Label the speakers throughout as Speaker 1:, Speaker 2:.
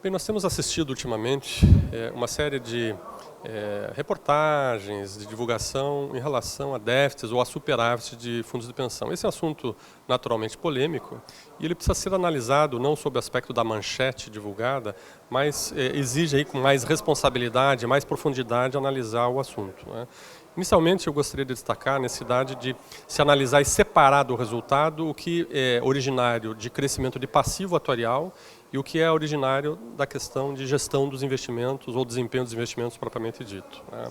Speaker 1: Bem, nós temos assistido ultimamente uma série de reportagens, de divulgação em relação a déficits ou a superávit de fundos de pensão. Esse é um assunto naturalmente polêmico e ele precisa ser analisado não sob o aspecto da manchete divulgada, mas exige aí com mais responsabilidade, mais profundidade analisar o assunto, né? Inicialmente, eu gostaria de destacar a necessidade de se analisar e separar do resultado o que é originário de crescimento de passivo atuarial e o que é originário da questão de gestão dos investimentos ou desempenho dos investimentos propriamente dito, né?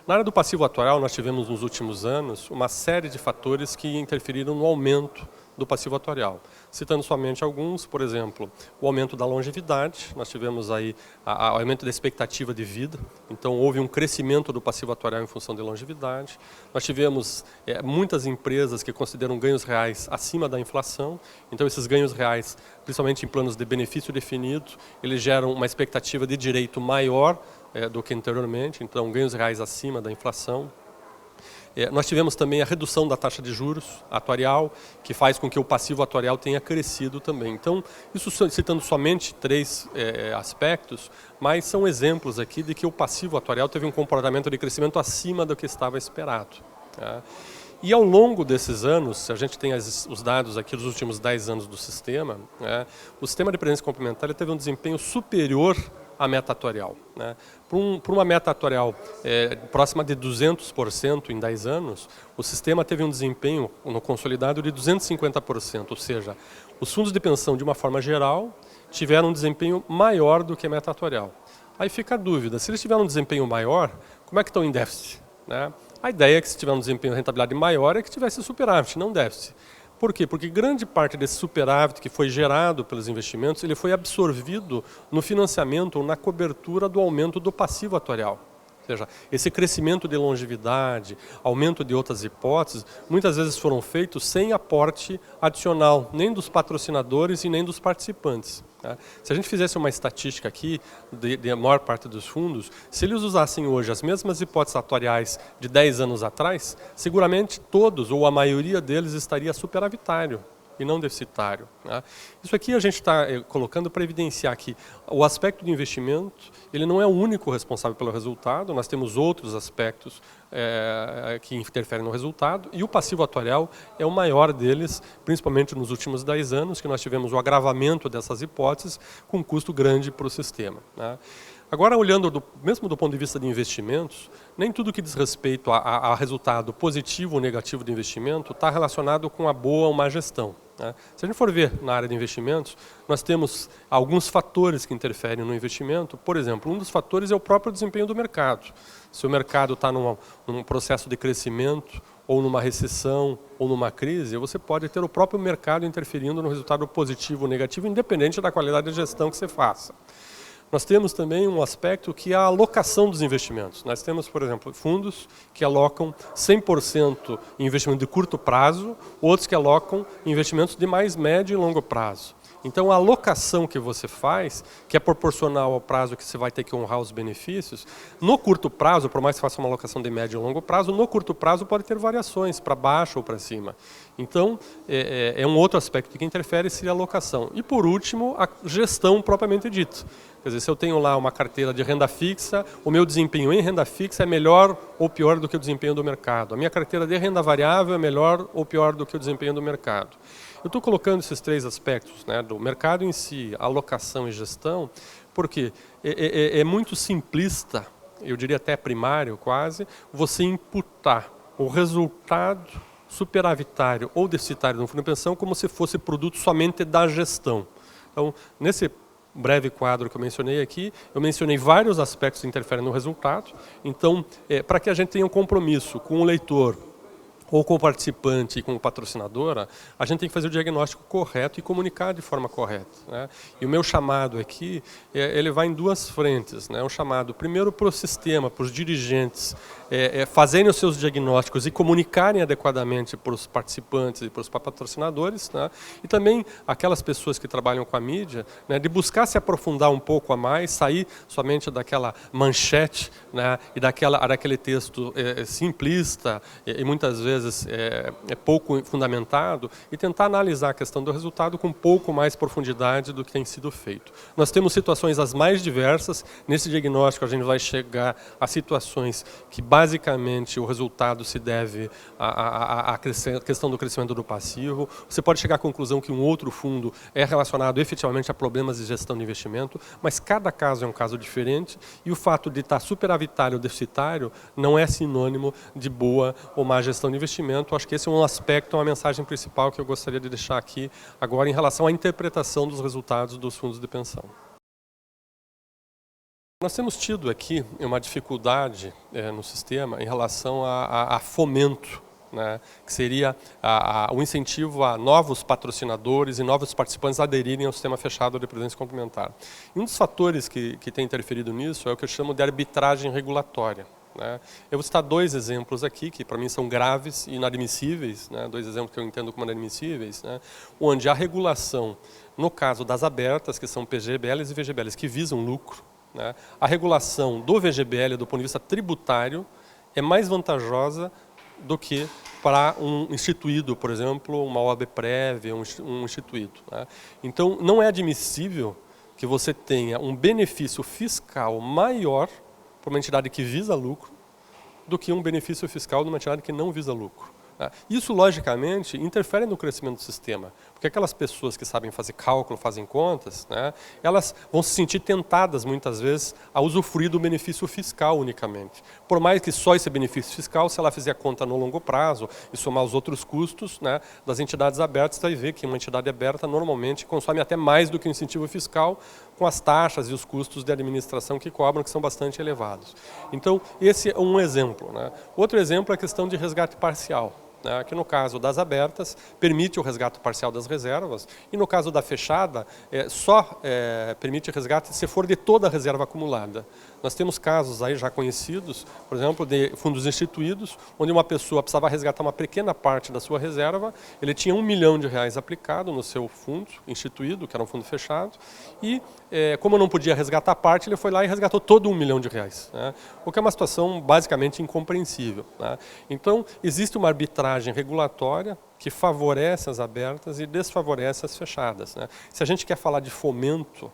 Speaker 1: Na área do passivo atuarial, nós tivemos nos últimos anos uma série de fatores que interferiram no aumento do passivo atuarial. Citando somente alguns, por exemplo, o aumento da longevidade, nós tivemos aí o aumento da expectativa de vida, então houve um crescimento do passivo atuarial em função da longevidade. Nós tivemos muitas empresas que consideram ganhos reais acima da inflação, então esses ganhos reais, principalmente em planos de benefício definido, eles geram uma expectativa de direito maior do que anteriormente, então ganhos reais acima da inflação. Nós tivemos também a redução da taxa de juros atuarial, que faz com que o passivo atuarial tenha crescido também. Então, isso citando somente três aspectos, mas são exemplos aqui de que o passivo atuarial teve um comportamento de crescimento acima do que estava esperado, tá? E ao longo desses anos, se a gente tem os dados aqui dos últimos 10 anos do sistema, né, o sistema de previdência complementar teve um desempenho superior à meta atuarial, né? Para uma meta atuarial próxima de 200% em 10 anos, o sistema teve um desempenho no consolidado de 250%, ou seja, os fundos de pensão, de uma forma geral, tiveram um desempenho maior do que a meta atuarial. Aí fica a dúvida, se eles tiveram um desempenho maior, como é que estão em déficit, né? A ideia é que se tiver um desempenho de rentabilidade maior é que tivesse superávit, não déficit. Por quê? Porque grande parte desse superávit que foi gerado pelos investimentos, ele foi absorvido no financiamento ou na cobertura do aumento do passivo atuarial. Ou seja, esse crescimento de longevidade, aumento de outras hipóteses, muitas vezes foram feitos sem aporte adicional, nem dos patrocinadores e nem dos participantes, tá? Se a gente fizesse uma estatística aqui, de maior parte dos fundos, se eles usassem hoje as mesmas hipóteses atuariais de 10 anos atrás, seguramente todos, ou a maioria deles, estaria superavitário e não deficitário, né? Isso aqui a gente está colocando para evidenciar que o aspecto de investimento, ele não é o único responsável pelo resultado, nós temos outros aspectos que interferem no resultado, e o passivo atuarial é o maior deles, principalmente nos últimos 10 anos, que nós tivemos o agravamento dessas hipóteses com um custo grande para o sistema, né? Agora, olhando mesmo do ponto de vista de investimentos, nem tudo que diz respeito a resultado positivo ou negativo do investimento está relacionado com a boa ou má gestão, né? Se a gente for ver na área de investimentos, nós temos alguns fatores que interferem no investimento. Por exemplo, um dos fatores é o próprio desempenho do mercado. Se o mercado está num processo de crescimento, ou numa recessão, ou numa crise, você pode ter o próprio mercado interferindo no resultado positivo ou negativo, independente da qualidade de gestão que você faça. Nós temos também um aspecto que é a alocação dos investimentos. Nós temos, por exemplo, fundos que alocam 100% em investimento de curto prazo, outros que alocam investimentos de mais médio e longo prazo. Então, a alocação que você faz, que é proporcional ao prazo que você vai ter que honrar os benefícios, no curto prazo, por mais que faça uma alocação de médio e longo prazo, no curto prazo pode ter variações para baixo ou para cima. Então, é um outro aspecto que interfere, seria a alocação. E, por último, a gestão propriamente dita. Quer dizer, se eu tenho lá uma carteira de renda fixa, o meu desempenho em renda fixa é melhor ou pior do que o desempenho do mercado. A minha carteira de renda variável é melhor ou pior do que o desempenho do mercado. Eu estou colocando esses três aspectos, né, do mercado em si, alocação e gestão, porque é muito simplista, eu diria até primário quase, você imputar o resultado superavitário ou deficitário de um fundo de pensão como se fosse produto somente da gestão. Então, nesse breve quadro que eu mencionei aqui, eu mencionei vários aspectos que interferem no resultado. Então, para que a gente tenha um compromisso com o leitor, ou com o participante e com o patrocinadora, a gente tem que fazer o diagnóstico correto e comunicar de forma correta, né? E o meu chamado aqui, ele vai em duas frentes, né? Um chamado, primeiro, para o sistema, para os dirigentes, fazerem os seus diagnósticos e comunicarem adequadamente para os participantes e para os patrocinadores, né? E também aquelas pessoas que trabalham com a mídia, né, de buscar se aprofundar um pouco a mais, sair somente daquela manchete, né, e daquele texto simplista e muitas vezes pouco fundamentado, e tentar analisar a questão do resultado com um pouco mais profundidade do que tem sido feito. Nós temos situações as mais diversas. Nesse diagnóstico a gente vai chegar a situações que basicamente o resultado se deve à questão do crescimento do passivo. Você pode chegar à conclusão que um outro fundo é relacionado efetivamente a problemas de gestão de investimento, mas cada caso é um caso diferente, e o fato de estar superavitário ou deficitário não é sinônimo de boa ou má gestão de investimento. Acho que esse é um aspecto, uma mensagem principal que eu gostaria de deixar aqui agora em relação à interpretação dos resultados dos fundos de pensão. Nós temos tido aqui uma dificuldade no sistema em relação a fomento, né, que seria o incentivo a novos patrocinadores e novos participantes aderirem ao sistema fechado de previdência complementar. E um dos fatores que tem interferido nisso é o que eu chamo de arbitragem regulatória, né? Eu vou citar dois exemplos aqui, que para mim são graves e inadmissíveis, né? Dois exemplos que eu entendo como inadmissíveis, né? Onde a regulação, no caso das abertas, que são PGBLs e VGBLs, que visam lucro, né? A regulação do VGBL, do ponto de vista tributário, é mais vantajosa do que para um instituído, por exemplo, uma OAB prévia, um instituído, né? Então, não é admissível que você tenha um benefício fiscal maior para uma entidade que visa lucro do que um benefício fiscal de uma entidade que não visa lucro. Isso, logicamente, interfere no crescimento do sistema, porque aquelas pessoas que sabem fazer cálculo, fazem contas, né, elas vão se sentir tentadas, muitas vezes, a usufruir do benefício fiscal unicamente. Por mais que só esse benefício fiscal, se ela fizer a conta no longo prazo e somar os outros custos, né, das entidades abertas, você vai ver que uma entidade aberta normalmente consome até mais do que o incentivo fiscal, com as taxas e os custos de administração que cobram, que são bastante elevados. Então, esse é um exemplo, né? Outro exemplo é a questão de resgate parcial, né, que no caso das abertas permite o resgate parcial das reservas, e no caso da fechada só permite resgate se for de toda a reserva acumulada. Nós temos casos aí já conhecidos, por exemplo, de fundos instituídos, onde uma pessoa precisava resgatar uma pequena parte da sua reserva, ele tinha R$1 milhão aplicado no seu fundo instituído, que era um fundo fechado, e como não podia resgatar a parte, ele foi lá e resgatou todo R$1 milhão, né, o que é uma situação basicamente incompreensível, né. Então, existe uma arbitragem regulatória que favorece as abertas e desfavorece as fechadas, né. Se a gente quer falar de fomento,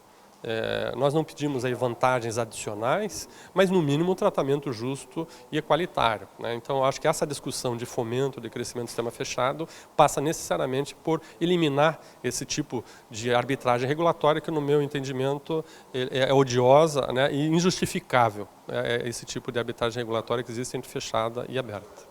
Speaker 1: nós não pedimos aí vantagens adicionais, mas no mínimo um tratamento justo e equalitário, né? Então, eu acho que essa discussão de fomento, de crescimento do sistema fechado, passa necessariamente por eliminar esse tipo de arbitragem regulatória que, no meu entendimento, é odiosa, né, e injustificável, esse tipo de arbitragem regulatória que existe entre fechada e aberta.